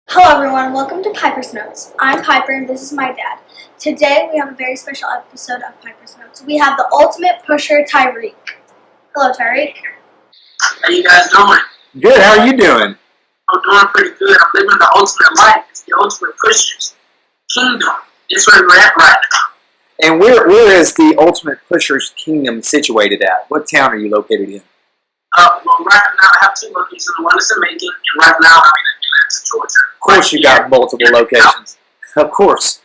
Hello everyone, welcome to Piper's Notes. I'm Piper and this is my dad. Today we have a very special episode of Piper's Notes. We have the ultimate pusher, Tyreke. Hello Tyreke. How you guys doing? Good, how are you doing? I'm doing pretty good. I'm living the ultimate life. It's the ultimate pusher's kingdom. It's where we're at right now. And where is the ultimate pusher's kingdom situated at? What town are you located in? Well, right now I have two locations. One is in Macon, and right now I'm in Atlanta, Georgia. Of course you got multiple locations. Of course.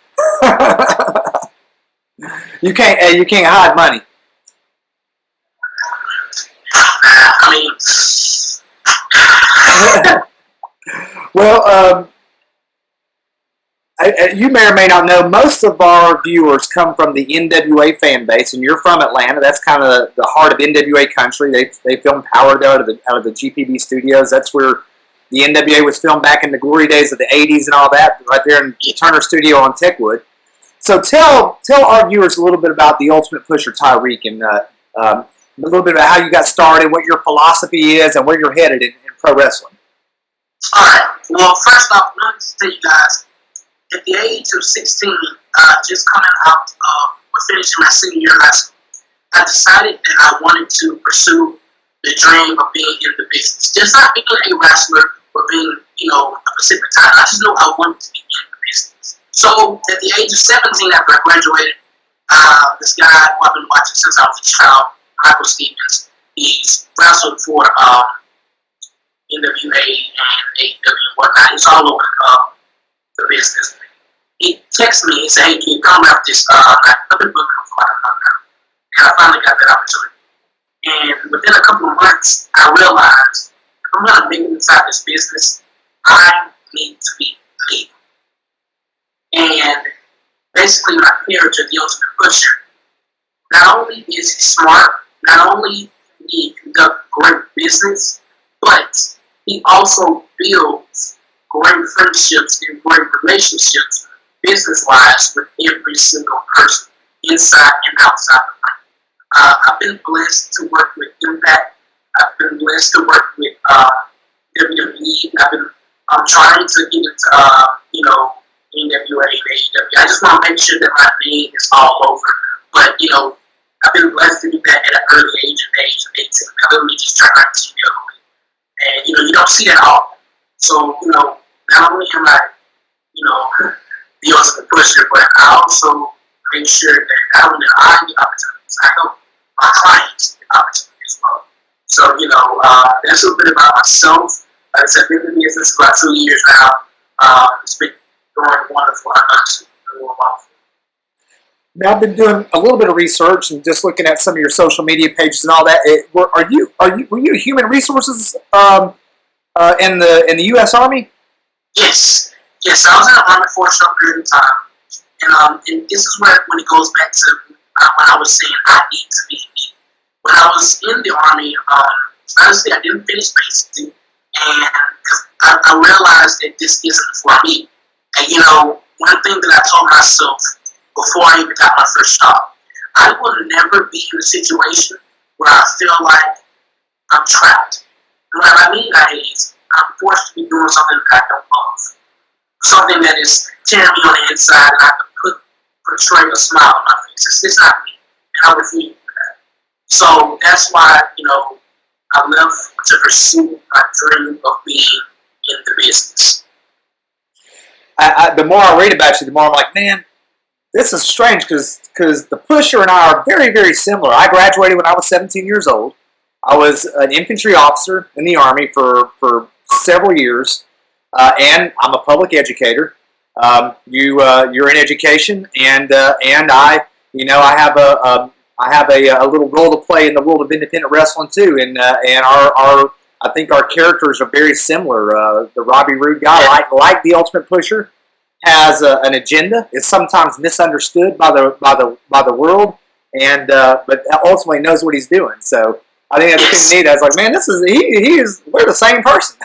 You can't hide money. Well, you may or may not know, most of our viewers come from the NWA fan base, and you're from Atlanta. That's kind of the heart of NWA country. They film Power out of the GPB studios. That's where the NWA was filmed back in the glory days of the 80s and all that, right there in the Turner Studio on Techwood. So tell our viewers a little bit about the Ultimate Pusher, Tyreke, and a little bit about how you got started, what your philosophy is, and where you're headed in pro wrestling. All right. Well, first off, I wanted to tell you guys, at the age of 16, just coming out of finishing my senior year of high school, I decided that I wanted to pursue the dream of being in the business. Just not being a wrestler, but being, a Pacific time. I just knew I wanted to be in the business. So at the age of 17, after I graduated, this guy who I've been watching since I was a child, Michael Stevens, he's wrestled for NWA and AEW and whatnot. He's all over the business. He texted me and said, "Hey, can you come out this? I've been booking for like a month now." And I finally got that opportunity. And within a couple of months, I realized if I'm going to make it inside this business, I need to be me. And basically, my character, the ultimate pusher, not only is he smart, not only can he conduct great business, but he also builds great friendships and great relationships business-wise with every single person inside and outside the ring. I've been blessed to work with Impact. I've been blessed to work with WWE. I'm trying to get into NWA and AEW. I just want to make sure that my name is all over. But I've been blessed to do that at an early age, at the age of 18. I literally just turned 19 the other week. And you don't see that often. So not only am I the ultimate pusher, but I also make sure that not only I get opportunities, I help my clients get opportunities as well. So, that's a little bit about myself. Like I said, I've been in the business for about 2 years now. It's been going wonderful. I'm actually doing wonderful. Now, I've been doing a little bit of research and just looking at some of your social media pages and all that. Were you human resources in the U.S. Army? Yes, I was in the Army for a short period of time, and this is when it goes back to when I was saying I need to be me. When I was in the Army, honestly, I didn't finish basic, and I realized that this isn't for me. And one thing that I told myself before I even got my first job, I will never be in a situation where I feel like I'm trapped. And what I mean by it is, I'm forced to be doing something that I don't love. Something that is tearing me on the inside and I can portray a smile on my face. It's not me. And I refuse to do that. So that's why, I love to pursue my dream of being in the business. The more I read about you, the more I'm like, man, this is strange because the Pusher and I are very, very similar. I graduated when I was 17 years old. I was an infantry officer in the Army for several years, and I'm a public educator. You're in education, and I have a little role to play in the world of independent wrestling too. And our I think our characters are very similar. The Robbie Roode guy, like the Ultimate Pusher, has an agenda. It's sometimes misunderstood by the world, and but ultimately knows what he's doing. So I think that's pretty neat. I was like, man, we're the same person.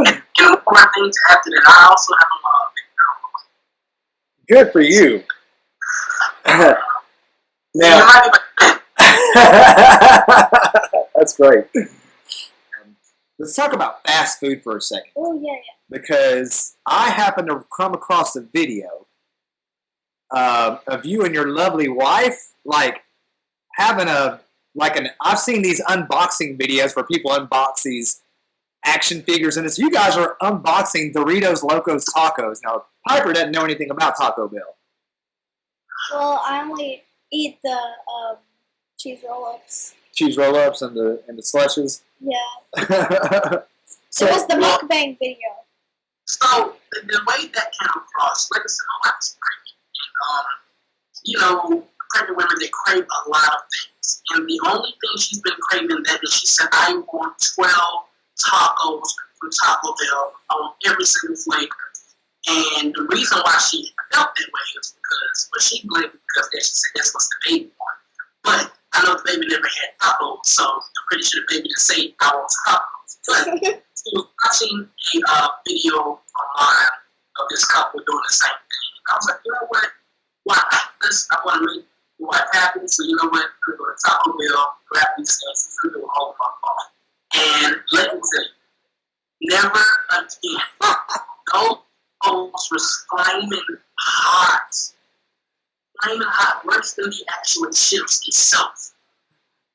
And one more thing to add to that, I also have a Good for you. Now, that's great. Let's talk about fast food for a second. Oh, yeah. Because I happened to come across a video of you and your lovely wife, like, having I've seen these unboxing videos where people unbox these action figures, and you guys are unboxing Doritos Locos Tacos. Now, Piper doesn't know anything about Taco Bell. Well, I only eat the cheese roll-ups. Cheese roll-ups and the slushes. Yeah. So, it was the mukbang video. So the way that came across, like I said, my wife is pregnant. Pregnant women, they crave a lot of things, and the only thing she's been craving that is she said, I want 12 tacos from Taco Bell on every single flavor. And the reason why she felt that way is because, well, she blamed it because she said that's what the baby wanted. But I know the baby never had tacos, so I'm pretty sure the baby didn't say I want tacos. But she was watching a video online of this couple doing the same thing. I was like, you know what? Why not? I want to make my wife happy, so you know what? I'm going to go to Taco Bell, grab these things, and do a whole month. And let me tell you, never again. Those was flaming hot. Flaming hot, worse than the actual chips itself.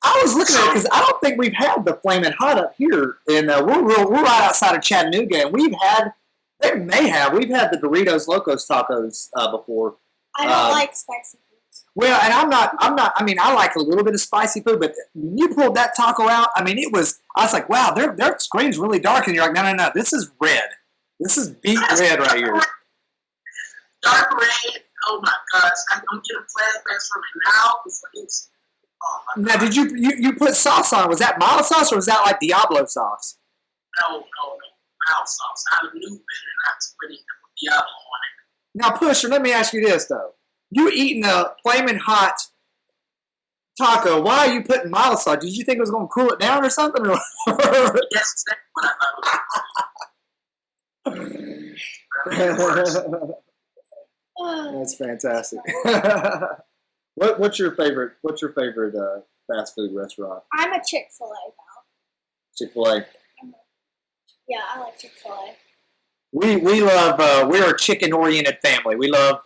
I was looking at it because I don't think we've had the flaming hot up here, and we're right outside of Chattanooga, and we've had the Doritos Locos Tacos before. I don't like spicy foods. Well, and I'm not. I mean, I like a little bit of spicy food, but when you pulled that taco out, I mean, I was like, wow, their screen's really dark, and you're like, no, this is red. This is beet red right here. Dark red. Oh my gosh, I'm getting flashbacks from it now. It's oh my now, did you put sauce on? Was that mild sauce or was that like Diablo sauce? No, mild sauce. I knew better not to put Diablo on it. Now, Pusher, let me ask you this though: you eating a flaming hot taco? Why are you putting mild sauce? Did you think it was going to cool it down or something? Yes, that's what I thought. That's fantastic. What's your favorite fast food restaurant? I'm a Chick-fil-A pal. Chick-fil-A. Yeah, I like Chick-fil-A. We love we're a chicken oriented family. We love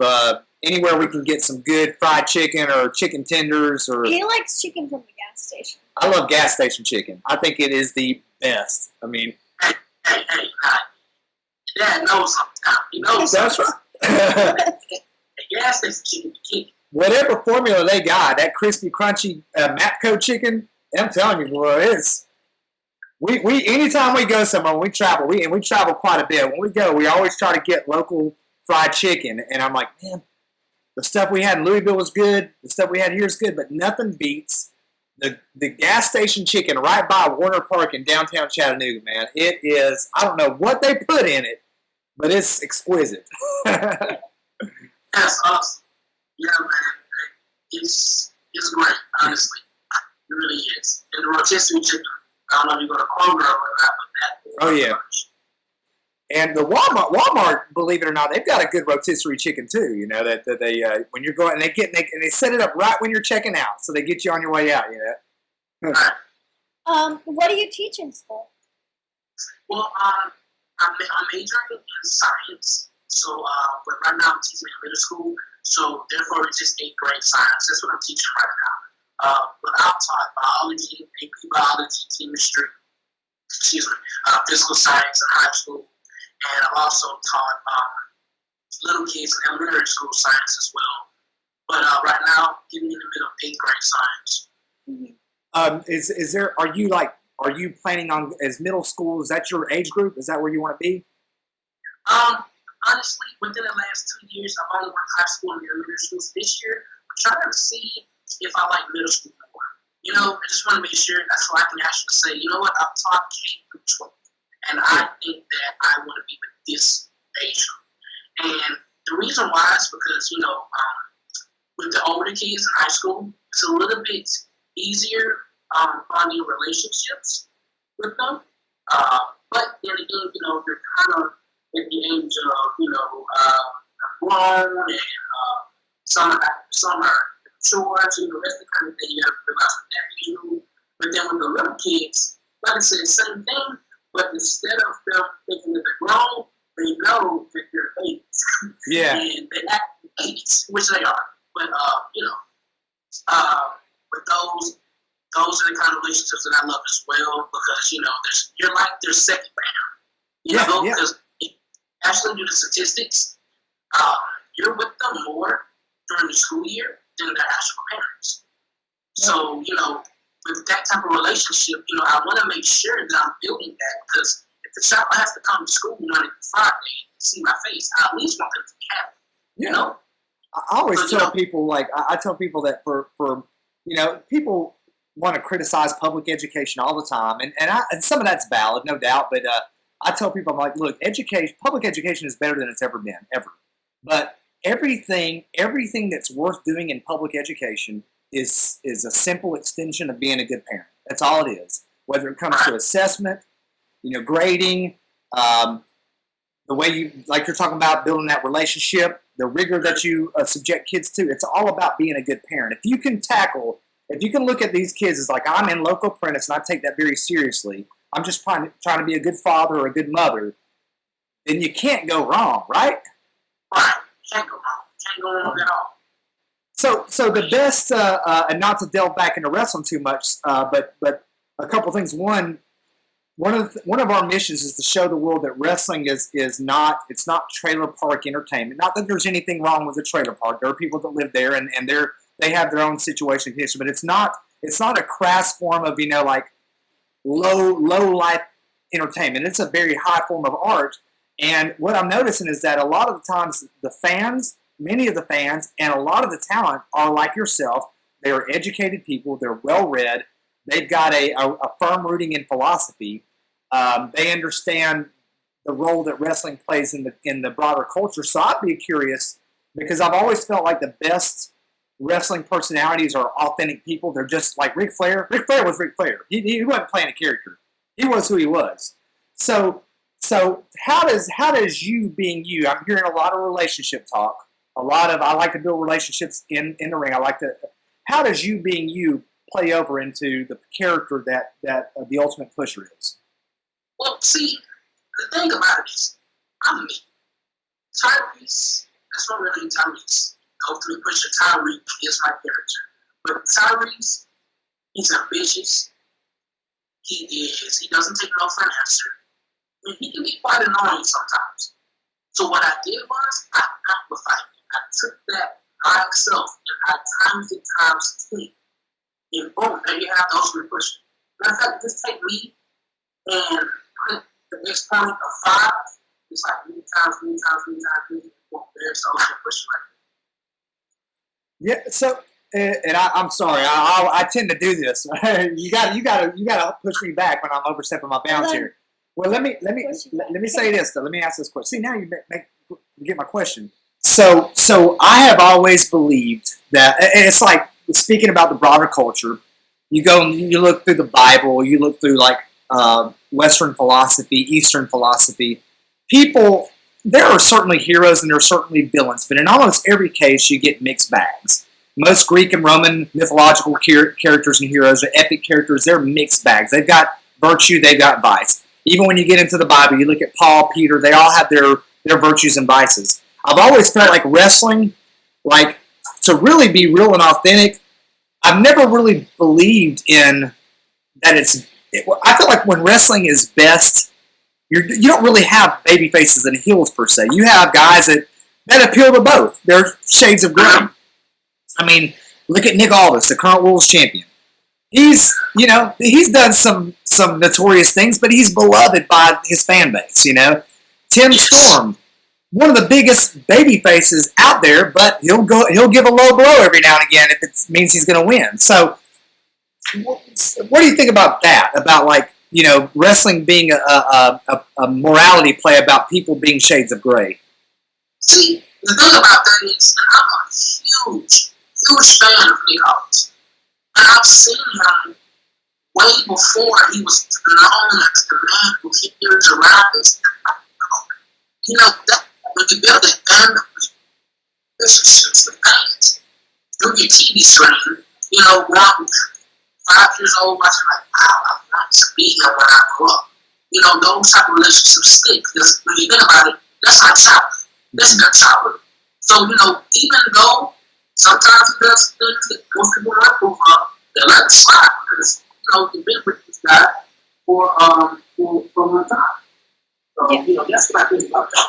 anywhere we can get some good fried chicken or chicken tenders or. He likes chicken from the gas station. I love gas station chicken. I think it is the best. I mean, hey, Dad knows sometimes. He knows. That's right. Gas station chicken, chicken. Whatever formula they got, that crispy, crunchy Matco chicken, I'm telling you, boy, it's. We anytime we go somewhere, we travel. We travel quite a bit. When we go, we always try to get local fried chicken. And I'm like, man, the stuff we had in Louisville was good. The stuff we had here is good, but nothing beats the gas station chicken right by Warner Park in downtown Chattanooga. Man, it is. I don't know what they put in it, but it's exquisite. That's awesome. Yeah, man, it's great. Honestly, it really is. And the rotisserie chicken. I don't know if you're going to Kroger or not, but that. Oh, yeah. And the Walmart, believe it or not, they've got a good rotisserie chicken too. You know that they when you're going, and they set it up right when you're checking out, so they get you on your way out. You know. What do you teach in school? Well, I'm majoring in science, so but right now I'm teaching in middle school, so therefore it's just 8th grade science. That's what I'm teaching right now. But I've taught biology, AP biology, chemistry, physical science in high school, and I've also taught little kids in elementary school science as well. But right now, getting in the middle of 8th grade science. Mm-hmm. Are you planning on as middle school? Is that your age group? Is that where you want to be? Honestly, within the last 2 years, I've only worked high school and elementary schools. This year, I'm trying to see if I like middle school more. I just want to make sure that's why I can actually say, you know what, I've taught K through 12, and I think that I want to be with this age group. And the reason why is because, with the older kids in high school, it's a little bit easier finding relationships with them. But then again, they're kind of at the age of, grown, and some are mature, so that's the kind of thing you have to realize with that age group. But then with the little kids, like I said, same thing, but instead of them thinking that they're grown, they know that they're babies. Yeah. And they act babies, which they are. But, with those are the kind of relationships that I love as well, because, you're like their second family. Because actually due to statistics, you're with them more during the school year than their actual parents. So, with that type of relationship, I want to make sure that I'm building that, because if the child has to come to school Monday through Friday to see my face, I at least want them to be happy. I always tell people, I tell people that for people want to criticize public education all the time, and some of that's valid, no doubt, but I tell people, I'm like, look, public education is better than it's ever been, ever. But everything that's worth doing in public education is a simple extension of being a good parent. That's all it is. Whether it comes to assessment, grading, the way you're talking about building that relationship, the rigor that you subject kids to, it's all about being a good parent. If you can look at these kids as like, I'm in local apprentice and I take that very seriously, I'm just trying to be a good father or a good mother, then you can't go wrong, right? Right. Can't go wrong. Can't go wrong at all. So the best, and not to delve back into wrestling too much, but a couple things. One of our missions is to show the world that wrestling is not trailer park entertainment. Not that there's anything wrong with a trailer park. There are people that live there and they have their own situation and condition, but it's not a crass form of low life entertainment. It's a very high form of art. And what I'm noticing is that a lot of the times the fans, many of the fans, and a lot of the talent are like yourself. They are educated people. They're well read. They've got a firm rooting in philosophy. They understand the role that wrestling plays in the broader culture. So I'd be curious, because I've always felt like the best wrestling personalities are authentic people. They're just like Ric Flair. Ric Flair was Ric Flair. He wasn't playing a character. He was who he was. So how does you being you? I'm hearing a lot of relationship talk. I like to build relationships in the ring. How does you being you play over into the character that the Ultimate Pusher is? Well, see, the thing about it is, I'm me. Tyrese, that's my real name, Tyrese. Ultimate Pusher Tyreke is my character. But Tyrese, he's ambitious. He doesn't take no for an answer. And he can be quite annoying sometimes. So what I did was, I amplified it. I took that high self and I times it times 10. And boom, there you have the Ultimate Pusher. Matter of fact, just take me and put the exponent of 5. It's like many times. There's the Ultimate Pusher right there. Yeah. So, and I'm sorry, I tend to do this. you gotta push me back when I'm overstepping my bounds here. Well, let me say this though. Let me ask this question. See, now you get my question. So I have always believed that, and it's like speaking about the broader culture. You go and you look through the Bible. You look through Western philosophy, Eastern philosophy. People, there are certainly heroes and there are certainly villains, but in almost every case, you get mixed bags. Most Greek and Roman mythological characters and heroes are epic characters. They're mixed bags. They've got virtue, they've got vice. Even when you get into the Bible, you look at Paul, Peter, they all have their virtues and vices. I've always felt like wrestling, to really be real and authentic, I've never really believed in that I feel like when wrestling is best, you don't really have baby faces and heels per se. You have guys that appeal to both. They're shades of gray. I mean, look at Nick Aldis, the current world's champion. He's done some notorious things, but he's beloved by his fan base. Tim Storm, one of the biggest baby faces out there, but he'll give a low blow every now and again if it means he's going to win. So what do you think about that? About like, wrestling being a morality play about people being shades of gray. See, the thing about that is that I'm a huge fan of Nick Aldis. And I've seen him way before he was known as the man who carries around this. That when you build a band of relationships with fans through your TV screen, when I'm 5 years old, watching like, wow, I want to be here when I grow up. Those type of relationships stick because when you think about it, that's our childhood. That's their childhood. So, even though sometimes he does things that most people don't approve of, they let it slide because, you've been with this guy for a long time. So, that's what I think about that.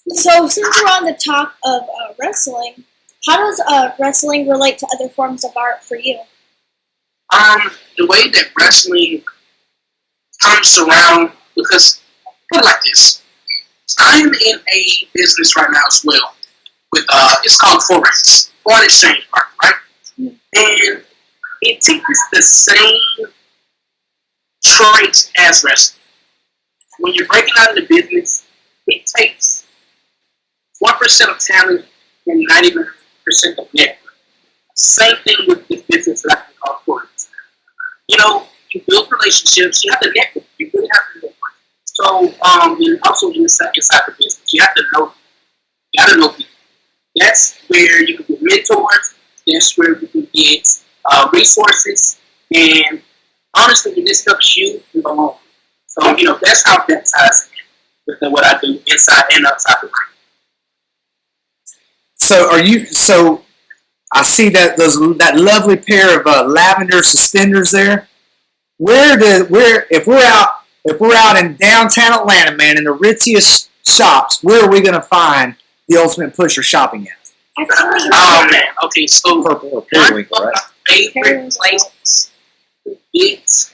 So, since we're on the talk of wrestling, how does wrestling relate to other forms of art for you? The way that wrestling comes around, because put it like this, I'm in a business right now as well with it's called Forex, foreign exchange market, right? And it takes the same traits as wrestling. When you're breaking out in the business, it takes 1% of talent and 99% of network. Same thing with this business that I can call Forex. You build relationships, you have to network, you really have to network. So, and also inside the business, you have to know. You got to know people. That's where you can get mentors. That's where you can get resources. And honestly, if this helps you, you go home. So, that's how that ties in with what I do inside and outside the ring. So I see that that lovely pair of lavender suspenders there. If we're out in downtown Atlanta, man, in the ritziest shops, where are we going to find the Ultimate Pusher shopping at? Oh man, okay, so Purple or one of my favorite places to get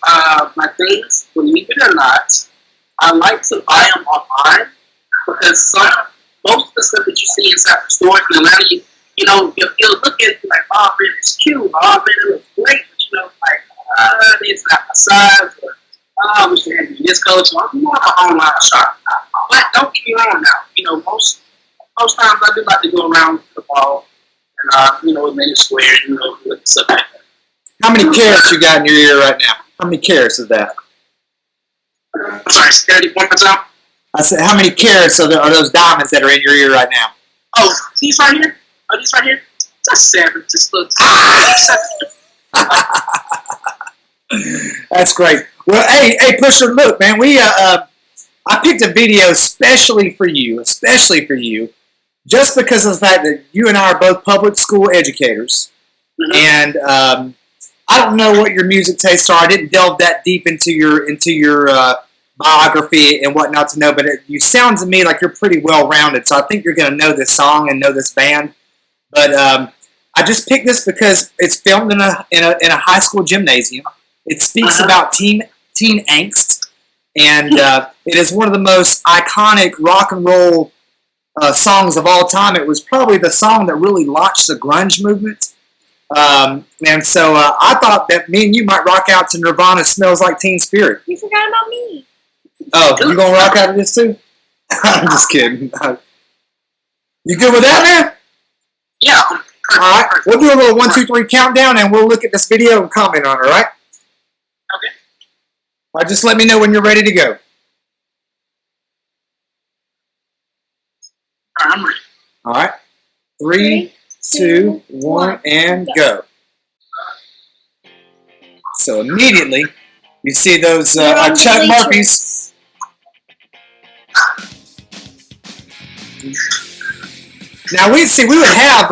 my things, believe it or not, I like to buy them online because most of the stuff that you see inside the stores in Atlanta, you'll look at it like, oh man, it's cute, oh man, it looks great, but it's not my size, or I wish they had me this color, so I'm more of an online shop. But don't get me wrong now, most times I do like to go around the mall and make it square, with stuff like that. How many carats you got in your ear right now? How many carats is that? I'm sorry, say that one more time. I said, how many carats are those diamonds that are in your ear right now? Oh, these right here? Oh, these right here? Just 7. Just look. That's great. Well, hey, Pusher, look, man, I picked a video especially for you, just because of the fact that you and I are both public school educators, and I don't know what your music tastes are. I didn't delve that deep into your biography and whatnot to know, but you sound to me like you're pretty well-rounded, so I think you're going to know this song and know this band. But I just picked this because it's filmed in a high school gymnasium. It speaks about teen angst, and it is one of the most iconic rock and roll songs of all time. It was probably the song that really launched the grunge movement. And so I thought that me and you might rock out to Nirvana's Smells Like Teen Spirit. You forgot about me. Oh, you gonna rock out to this too? I'm just kidding. You good with that, man? Yeah. All right. We'll do a little 1, 2, 3 countdown, and we'll look at this video and comment on it. All right? Okay. All right. Just let me know when you're ready to go. All right, I'm ready. All right. 3, 2, 1, and go. So immediately, you see those Chuck Murphys. Now we would have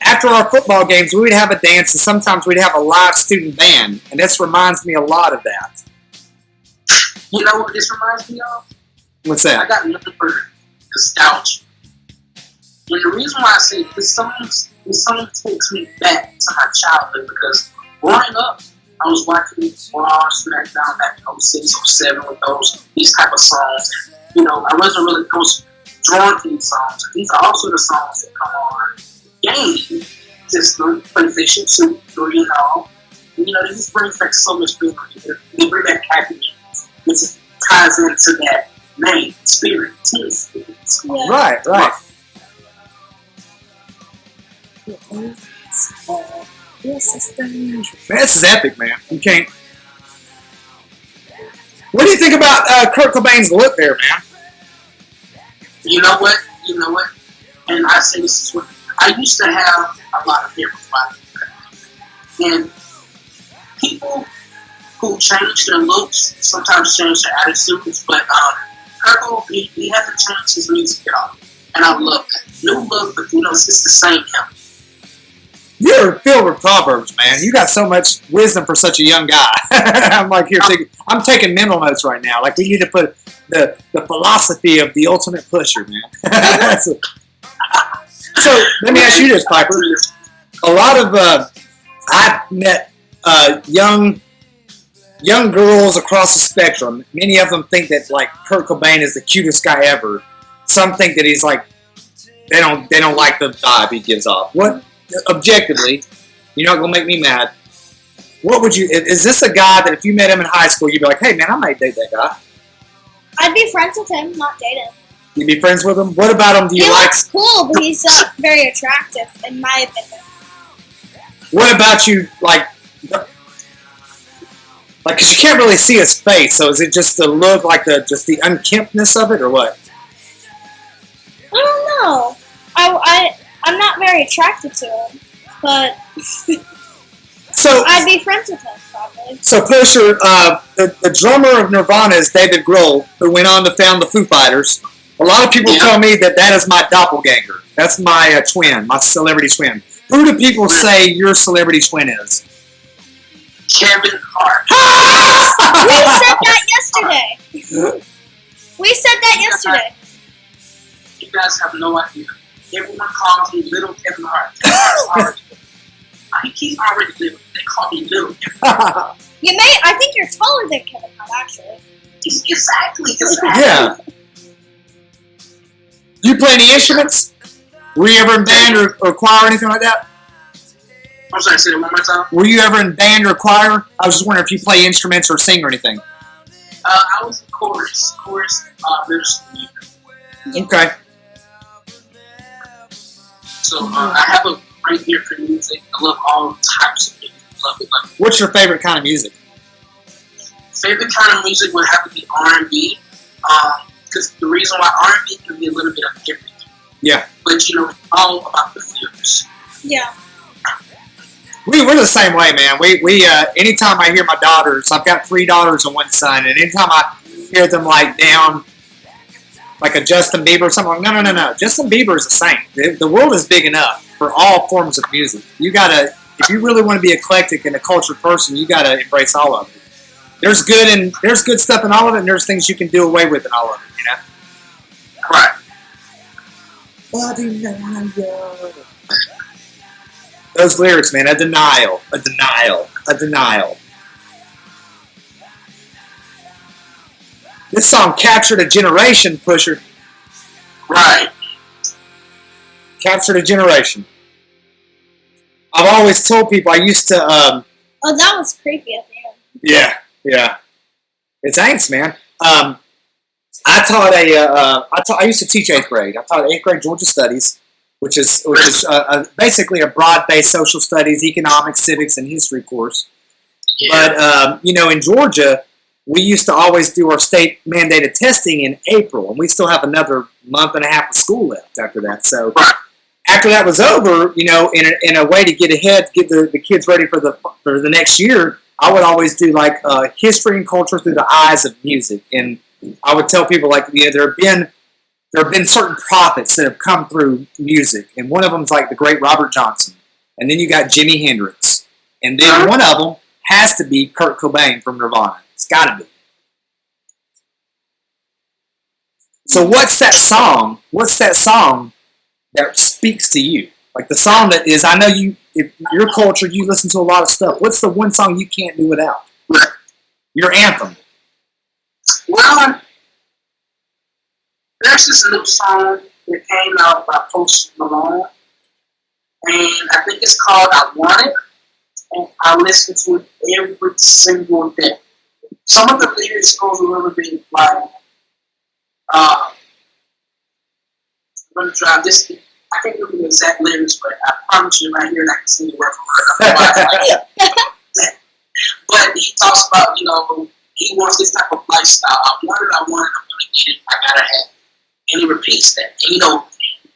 after our football games, we would have a dance, and sometimes we'd have a live student band, and this reminds me a lot of that. You know what this reminds me of? What's that? I got nothing for nostalgia. And the reason why I say this song takes me back to my childhood because growing up, I was watching Raw, SmackDown back in 06, 07 with these type of songs. And, I wasn't really drawn to these songs. These are also the songs that come on game just PlayStation 2, 3, and all. And, you know, they just bring back so much memory. They bring back happiness, which ties into that name, spirit, too. Yeah. Right. Man, this is epic, man. You can't. What do you think about Kurt Cobain's look there, man? You know what? And I say this is what I used to have a lot of hair before I did. And people who change their looks sometimes change their attitudes, but Kurt, he hasn't changed his music at all. And I love that. New look, but you know, it's just the same him. You're filled with proverbs, man. You got so much wisdom for such a young guy. I'm taking mental notes right now. Like, we need to put the philosophy of the ultimate pusher, man. So let me ask you this, Piper. A lot of I've met young girls across the spectrum. Many of them think that like Kurt Cobain is the cutest guy ever. Some think that he's like they don't like the vibe he gives off. What? Objectively, you're not gonna make me mad. What would you? Is this a guy that if you met him in high school, you'd be like, "Hey, man, I might date that guy." I'd be friends with him, not date him. You'd be friends with him. What about him? Do you he like? looks cool, but he's very attractive, in my opinion. What about you? Like, cause you can't really see his face. So is it just the look, like just the unkemptness of it, or what? I don't know. I'm not very attracted to him, but so I'd be friends with him probably. So Pusher, the drummer of Nirvana is David Grohl, who went on to found the Foo Fighters. A lot of people tell me that is my doppelganger. That's my twin, my celebrity twin. Who do people say your celebrity twin is? Kevin Hart. We said that yesterday. You guys have no idea. Everyone calls me Little Kevin Hart. He's already little. They call me Little Kevin Hart. I think you're taller than Kevin Hart, actually. Exactly. Yeah. You play any instruments? Were you ever in band or choir or anything like that? I'm sorry, say it one more time. Were you ever in band or choir? I was just wondering if you play instruments or sing or anything. I was in chorus, middle school. Okay. So I have a great ear for music. I love all types of music. Love it. What's your favorite kind of music? Favorite kind of music would have to be R&B. Because the reason why R&B can be a little bit of everything. Yeah. But you know, it's all about the feels. Yeah. We're the same way, man. We anytime I hear my daughters, I've got 3 daughters and 1 son, and anytime I hear them like down like a Justin Bieber or something, like, no. Justin Bieber is the same. The world is big enough for all forms of music. You gotta, if you really want to be eclectic and a cultured person, you gotta embrace all of it. There's good stuff in all of it, and there's things you can do away with in all of it, you know? Right. Those lyrics, man, a denial. This song captured a generation, Pusher. Right. Captured a generation. I've always told people I used to... Oh, that was creepy at the end. Yeah. It's angst, man. I used to teach 8th grade. I taught 8th grade Georgia Studies, which is basically a broad-based social studies, economics, civics, and history course. Yeah. But, in Georgia, we used to always do our state-mandated testing in April, and we still have another month and a half of school left after that. So after that was over, in a way to get ahead, get the kids ready for the next year, I would always do like history and culture through the eyes of music. And I would tell people like, there have been certain prophets that have come through music, and one of them's like the great Robert Johnson, and then you got Jimi Hendrix, and then one of them has to be Kurt Cobain from Nirvana. It's got to be. So what's that song? What's that song that speaks to you? Like the song that is, I know your culture, you listen to a lot of stuff. What's the one song you can't do without? Your anthem. Well, there's this new song that came out by Post Malone, and I think it's called I Want It, and I listen to it every single day. Some of the lyrics goes a little bit like, I'm gonna try this. I can't remember the exact lyrics, but I promise you, right here, I can sing the word for word. But he talks about, he wants this type of lifestyle. I want it, I'm gonna get it, I gotta have it. And he repeats that. And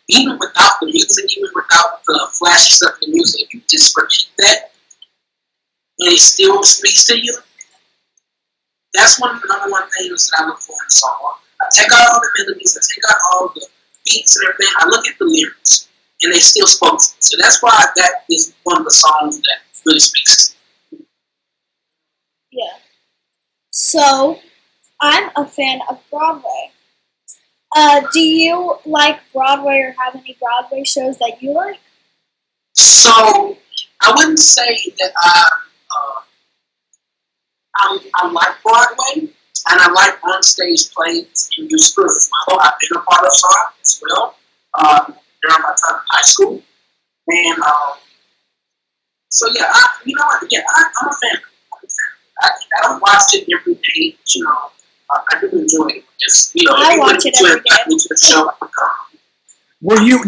even without the music, even without the flashy stuff in the music, if you just repeat that and it still speaks to you, that's one of the number one things that I look for in a song. I take out all the melodies, I take out all the beats and everything, I look at the lyrics, and they still spoke to me. So that's why that is one of the songs that really speaks to me. Yeah. So, I'm a fan of Broadway. Do you like Broadway or have any Broadway shows that you like? So, I wouldn't say that I like Broadway, and I like on-stage plays and musical as well. I've been a part of some as well during my time in high school. And so, yeah, I'm a fan. I don't watch it every day, I do enjoy it. Just, I watch it every day. Show, Were you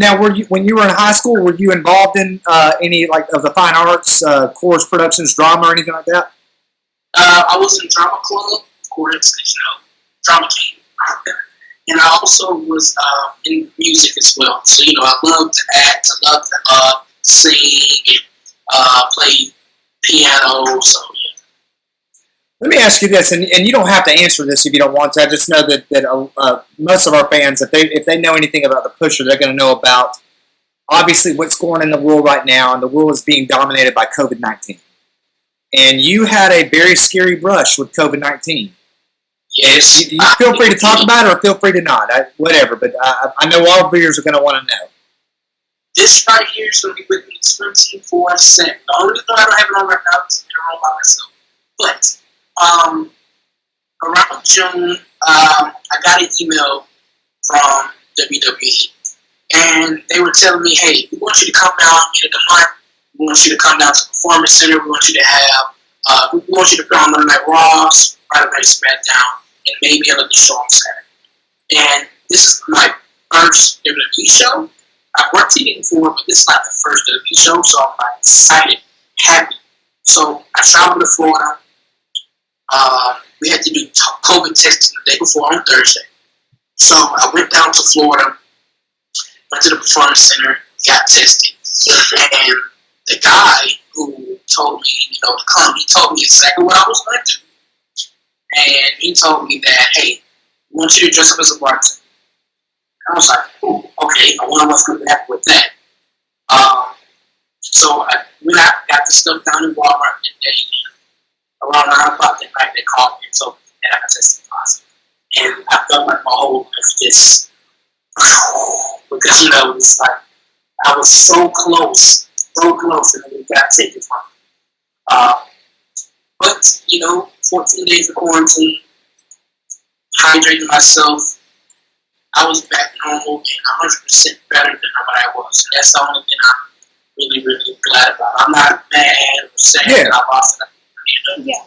when you were in high school? Were you involved in any of the fine arts, chorus productions, drama, or anything like that? I was in drama club, of course, drama team, and I also was in music as well. So I love to act, I love to sing, and play piano. So yeah. Let me ask you this, and you don't have to answer this if you don't want to. I just know that most of our fans, if they know anything about the Pusher, they're going to know about obviously what's going on in the world right now, and the world is being dominated by COVID-19. And you had a very scary brush with COVID-19. Yes. You feel free to talk about it or feel free to not. Whatever, but I know all viewers are going to want to know. This right here is going to be with me 24/7. The only reason I don't have it on right now is I'm in a room by myself. But around June, I got an email from WWE, and they were telling me, "Hey, we want you to come down at the end of the month. We want you to come down to the Performance Center. We want you to have, we want you to put on Monday Night Raw, Friday Night SmackDown, and maybe another show on Saturday." And this is my first WWE show. I've worked TV before, but this is not the first WWE show, so I'm excited, happy. So I traveled to Florida. We had to do COVID testing the day before on Thursday. So I went down to Florida, went to the Performance Center, got tested. And the guy who told me, to come, he told me exactly what I was going to do. And he told me that, hey, we want you to dress up as a bartender. I was like, ooh, okay, I wonder what's going to happen with that. So when I got the stuff down in Walmart that day, around 9 o'clock that night, they called me and told me that I tested positive. And I felt like my whole life just, because, it's like, I was so close, and then it got taken from me. But, 14 days of quarantine, hydrating myself, I was back normal and 100% better than what I was. And that's the only thing I'm really, really glad about. I'm not mad or sad that I lost it. Yeah.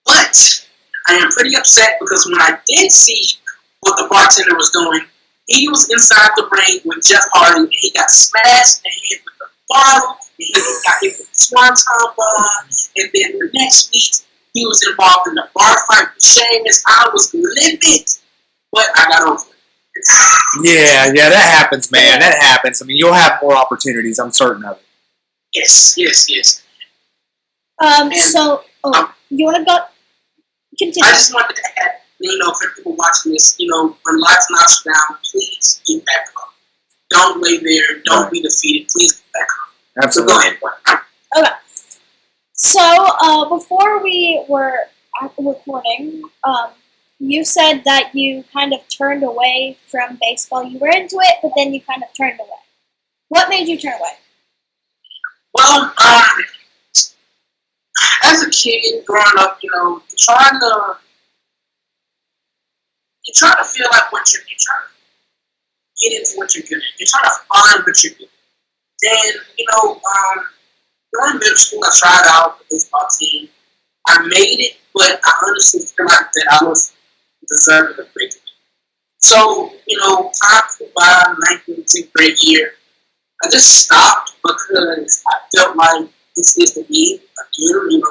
But I am pretty upset because when I did see what the bartender was doing, he was inside the ring with Jeff Hardy, and he got smashed in the head with the bottle, and he got hit with the swanton bomb, and then the next week, he was involved in the bar fight with Sheamus. I was livid, but I got over it. Yeah, that happens, man. That happens. I mean, you'll have more opportunities. I'm certain of it. Yes. So, you want to go? Continue. I just wanted to add, for people watching this, when life knocks you down, please get back up. Don't lay there. Don't be defeated. Please get back up. Absolutely. So go ahead. Okay. So, before we were recording, you said that you kind of turned away from baseball. You were into it, but then you kind of turned away. What made you turn away? Well, as a kid growing up, you're trying to feel like what you're trying to get into what you're good at. You're trying to find what you're good at. And, during middle school, I tried out the baseball team. I made it, but I honestly feel like that I was deserving of break. So, time flew by, 9th and 10th grade year. I just stopped because I felt like this isn't me. Again,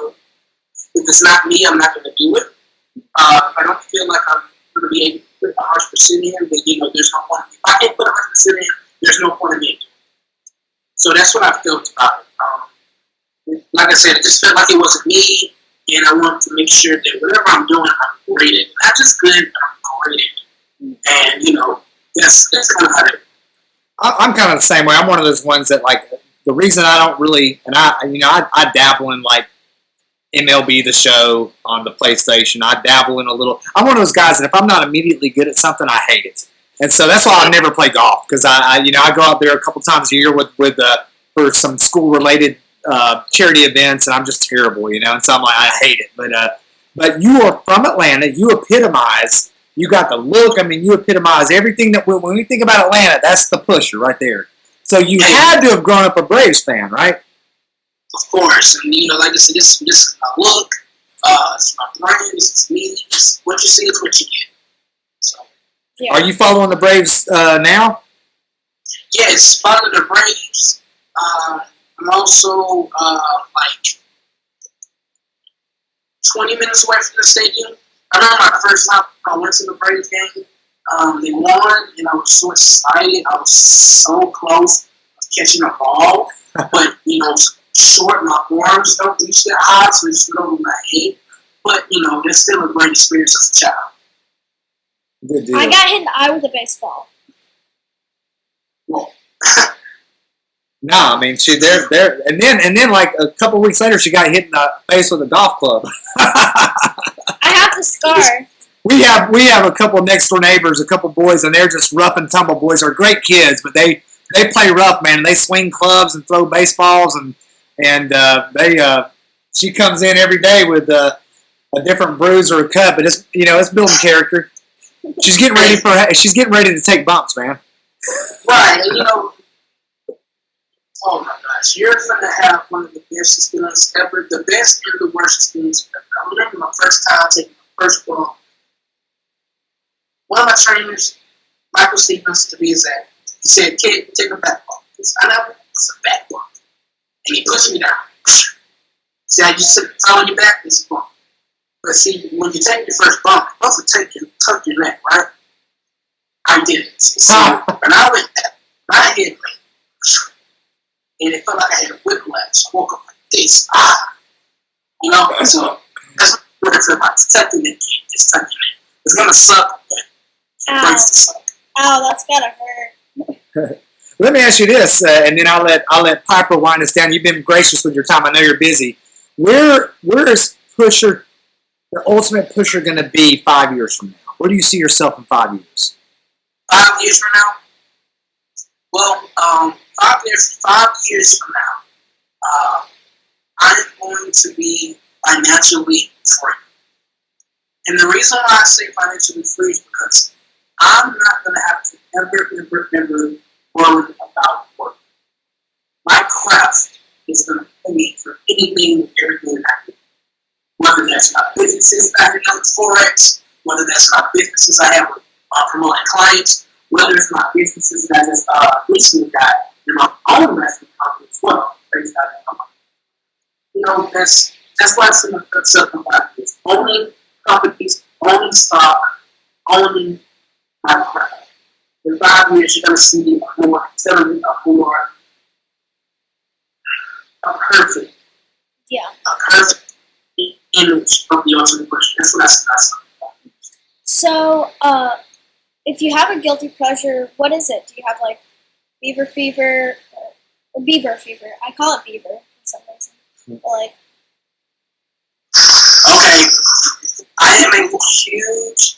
if it's not me, I'm not going to do it. If I don't feel like I'm going to be able to put 100% in, then, there's no point. If I can't put 100% in, there's no point in me. So that's what I felt about it. Like I said, it just felt like it wasn't me, and I wanted to make sure that whatever I'm doing, I'm great at. Not just good, but I'm great at. And, that's kind of how it. I'm kind of the same way. I'm one of those ones that, like, the reason I don't really, and I dabble in, like, MLB The Show on the PlayStation. I dabble in a little. I'm one of those guys that if I'm not immediately good at something, I hate it. And so that's why I never play golf, because I go out there a couple times a year with for some school related charity events, and I'm just terrible, and so I'm like, I hate it. But you are from Atlanta. You epitomize. You got the look. I mean, you epitomize everything that when we think about Atlanta, that's the Pusher right there. So you had to have grown up a Braves fan, right? Of course, and like I said, this is my look. It's my brand. This is me. What you see is what you get. So. Yeah. Are you following the Braves now? Yes, following the Braves. I'm also like 20 minutes away from the stadium. I remember my first time I went to the Braves game. They won, and I was so excited. I was so close to catching a ball, but short. My arms don't reach that high, so it's still over my head. But that's still a great experience as a child. Good deal. I got hit in the eye with a baseball. Well, no, I mean there, and then like a couple weeks later, she got hit in the face with a golf club. I have the scar. We have a couple next door neighbors, a couple boys, and they're just rough and tumble boys. They're great kids, but they play rough, man. They swing clubs and throw baseballs, and she comes in every day with a different bruise or a cut, but it's building character. She's getting ready to take bumps, man. Right, and oh my gosh, you're gonna have one of the best experiences ever, the best and the worst experiences ever. I remember my first time taking my first ball. One of my trainers, Michael Stevens, to be exact, he said, "Kid, take a back ball." I know it's a back ball, and he pushed me down. See how you sit on your back, it's a bump. But see, when you take your first bump, you're supposed to tuck your neck, right? I did it. So when I went back, my head went, and it felt like I had a whiplash. I woke up like this. So that's what it's about. Tucking it, just tucking it. It's gonna suck, but it breaks the suck. Ow, that's gotta hurt. Let me ask you this, and then I'll let Piper wind us down. You've been gracious with your time. I know you're busy. Where is Pusher, the ultimate Pusher, going to be 5 years from now? Where do you see yourself in 5 years? 5 years from now? Well, 5 years from now, I'm going to be financially free. And the reason why I say financially free is because I'm not going to have to ever worry about work. My craft is going to pay me for anything and everything I do. Whether that's my businesses that I have with Forex, whether that's my businesses I have with promoting clients, whether it's my businesses that I just recently got in my own wrestling company as well. That's why it's in the circle about this. Owning companies, owning stock, owning my craft. In 5 years, you're going to see a perfect, a perfect image of the ultimate Pusher. That's what I said. So, if you have a guilty pleasure, what is it? Do you have like beaver fever or beaver fever? I call it beaver for some reason. But, like, okay, I am a huge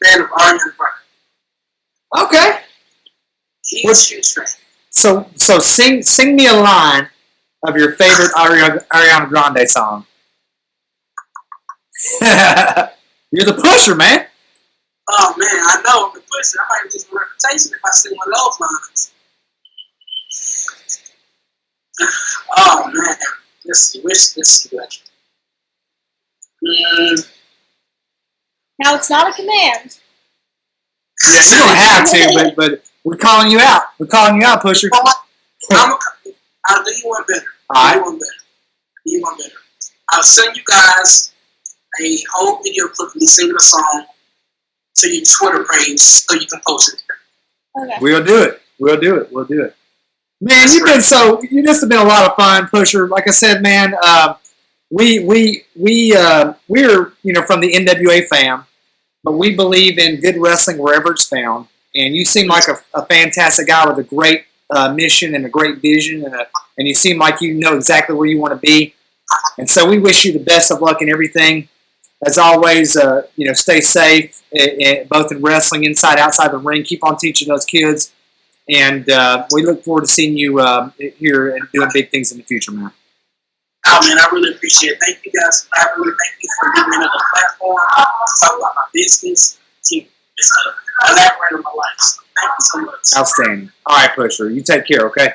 fan of Ariana Grande. Okay. Huge fan. So sing me a line of your favorite Ariana Grande song. You're the Pusher, man. Oh man, I know I'm the Pusher. I might lose my reputation if I sing one of those lines. Oh man, let's see. Let's see. Now it's not a command. Yeah, you don't have to, but we're calling you out. We're calling you out, Pusher. I'll do you one better. All right. Do you one better. I'll send you guys a whole video clip of me singing a song to your Twitter page so you can post it. Okay. We'll do it. We'll do it. Man, you've been this has been a lot of fun, Pusher. Like I said, man, we're from the NWA fam, but we believe in good wrestling wherever it's found. And you seem like a fantastic guy with a great mission and a great vision, and you seem like you know exactly where you want to be. And so we wish you the best of luck in everything. As always, stay safe, both in wrestling, inside, outside the ring. Keep on teaching those kids. And we look forward to seeing you here and doing big things in the future, man. Oh, man, I really appreciate it. Thank you, guys. I really thank you for giving me another platform to talk about my business, to elaborate on my life. So thank you so much. Outstanding. All right, Pusher. You take care, okay?